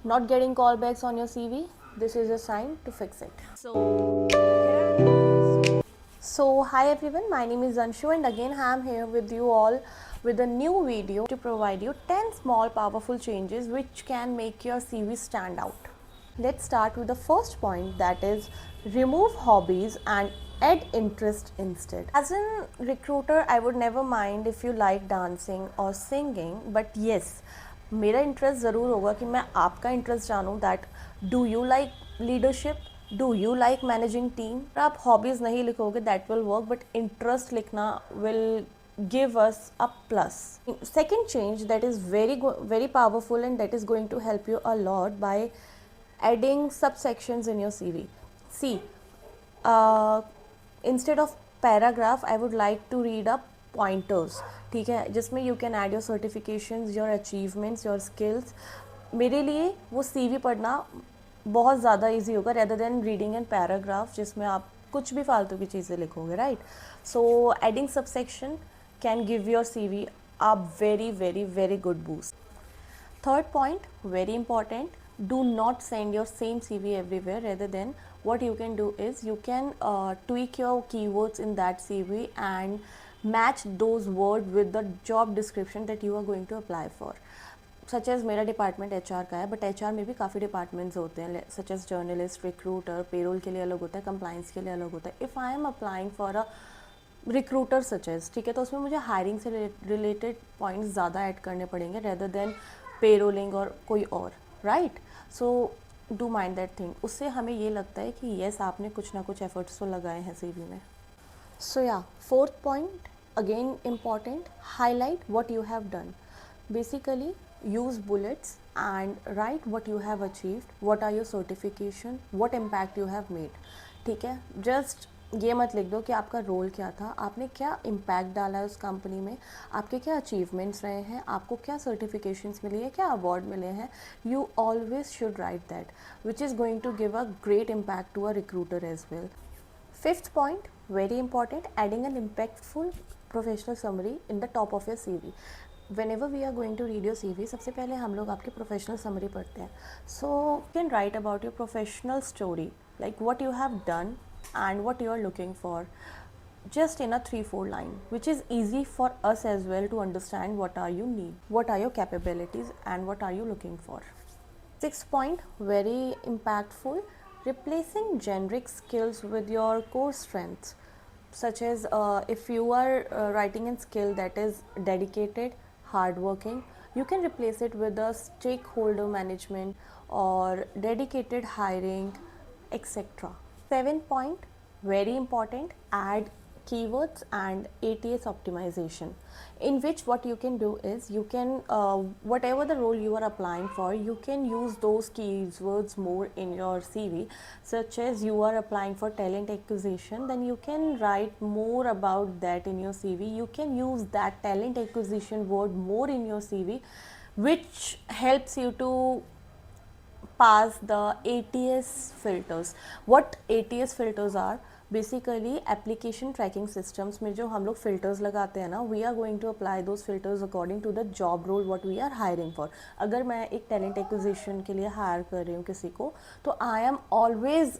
Not getting callbacks on your CV, this is a sign to fix it. So hi everyone, my name is Anshu and again I am here with you all with a new video to provide you 10 small powerful changes which can make your CV stand out. Let's start with the first point, that is remove hobbies and add interest instead. As a recruiter, I would never mind if you like dancing or singing, but yes, मेरा interest ज़रूर होगा कि मैं आपका interest जानूँ, that do you like leadership, do you like managing team. आप hobbies नहीं लिखोगे that will work, but interest लिखना will give us a plus. Second change that is very powerful and that is going to help you a lot by adding subsections in your CV. See, instead of paragraph I would like to read up pointers, ठीक है, जिसमें you can add your certifications, your achievements, your skills. मेरे लिए वो CV पढ़ना बहुत ज़्यादा easy होगा rather than reading an paragraph जिसमें आप कुछ भी फालतू की चीज़ें लिखोगे, right. So adding subsection can give your CV a very good boost. Third point, very important, do not send your same CV everywhere. Rather than, what you can do is you can tweak your keywords in that CV and match those words with the job description that you are going to apply for. Such as मेरा department HR का है, but HR में भी काफ़ी departments होते हैं, such as journalist, recruiter, payroll के लिए अलग होता है, कंप्लाइंस के लिए अलग होता है. If I am applying for a recruiter such as, ठीक है, तो उसमें मुझे हायरिंग से रिलेटेड पॉइंट्स ज़्यादा ऐड करने पड़ेंगे रेदर देन पेरोलिंग और कोई और, right. So do mind that thing. उससे हमें ये लगता है कि येस आपने कुछ ना कुछ एफर्ट्स तो लगाए हैं CV में. सो या, fourth point again important, highlight what you have done. Basically, use bullets and write what you have achieved, what are your certification, what impact you have made. ठीक है, जस्ट ये मत लिख दो कि आपका रोल क्या था, आपने क्या इम्पैक्ट डाला है उस कंपनी में, आपके क्या अचीवमेंट्स रहे हैं, आपको क्या सर्टिफिकेशंस मिली है, क्या अवार्ड मिले हैं. You always should write that, which is going to give a great impact to a recruiter as well. Fifth point, very important, adding an impactful professional summary in the top of your CV. Whenever we are going to read your CV, सबसे पहले हम लोग आपकी professional summary पढ़ते हैं. So you can write about your professional story, like what you have done and what you are looking for, just in a 3-4 line, which is easy for us as well to understand what are you need, what are your capabilities and what are you looking for. Sixth point, very impactful, replacing generic skills with your core strengths, such as if you are writing a skill that is dedicated, hardworking, you can replace it with a stakeholder management or dedicated hiring, etc. Seventh point, very important, add keywords and ATS optimization, in which what you can do is you can whatever the role you are applying for, you can use those keywords more in your CV. Such as you are applying for talent acquisition, then you can write more about that in your CV. You can use that talent acquisition word more in your CV, which helps you to pass the ATS filters. What ATS filters are? Basically application tracking systems में जो हम लोग filters लगाते हैं ना, we are going to apply those filters according to the job role what we are hiring for. अगर मैं एक टैलेंट एक्विजिशन के लिए हायर कर रही हूँ किसी को, तो I am always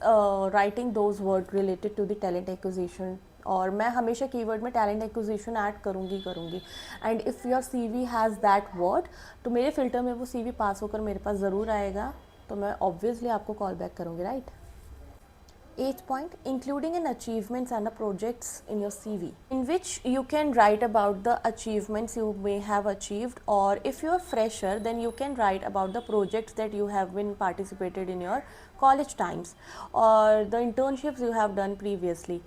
writing those word related to the talent acquisition, और मैं हमेशा कीवर्ड में टैलेंट एक्विजिशन ऐड करूँगी. And if your CV has that word, तो मेरे फिल्टर में वो CV पास होकर मेरे पास ज़रूर आएगा, तो मैं ऑब्वियसली आपको कॉल बैक करूँगी, right. Eighth point, including an achievements and the projects in your CV, in which you can write about the achievements you may have achieved, or if you are fresher, then you can write about the projects that you have been participated in your college times or the internships you have done previously.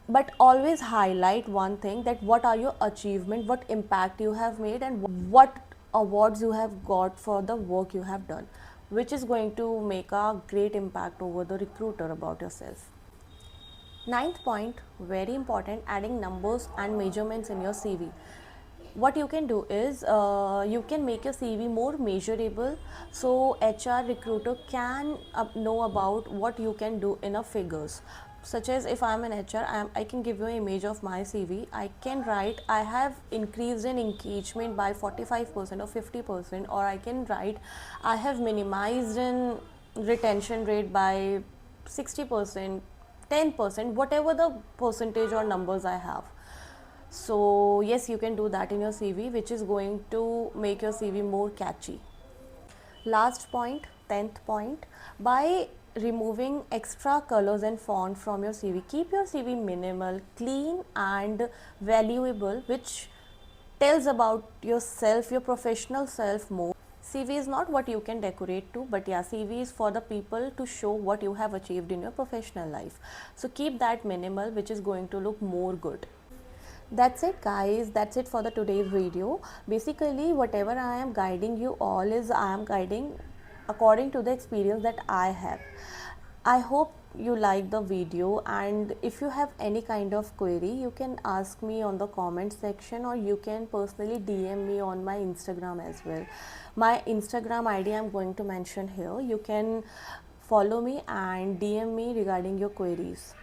But always highlight one thing, that what are your achievement, what impact you have made, and what awards you have got for the work you have done, which is going to make a great impact over the recruiter about yourself. Ninth point, very important, adding numbers and measurements in your CV. What you can do is you can make your CV more measurable, so HR recruiter can know about what you can do in a figures. such as if I'm an HR, I can give you an image of my CV. I can write I have increased in engagement by 45% or 50%, or I can write I have minimized in retention rate by 60%, 10%, whatever the percentage or numbers I have. So yes, you can do that in your CV, which is going to make your CV more catchy. Last point, 10th point, by removing extra colors and font from your CV, keep your CV minimal, clean and valuable, which tells about yourself, your professional self more. CV is not what you can decorate to, but yeah, CV is for the people to show what you have achieved in your professional life. So keep that minimal, which is going to look more good. That's it guys, that's it for the today's video. Basically whatever I am guiding you all is I am guiding according to the experience that I have. I hope you like the video, and if you have any kind of query you can ask me on the comment section, or you can personally DM me on my Instagram as well. My Instagram ID I'm going to mention here. You can follow me and DM me regarding your queries.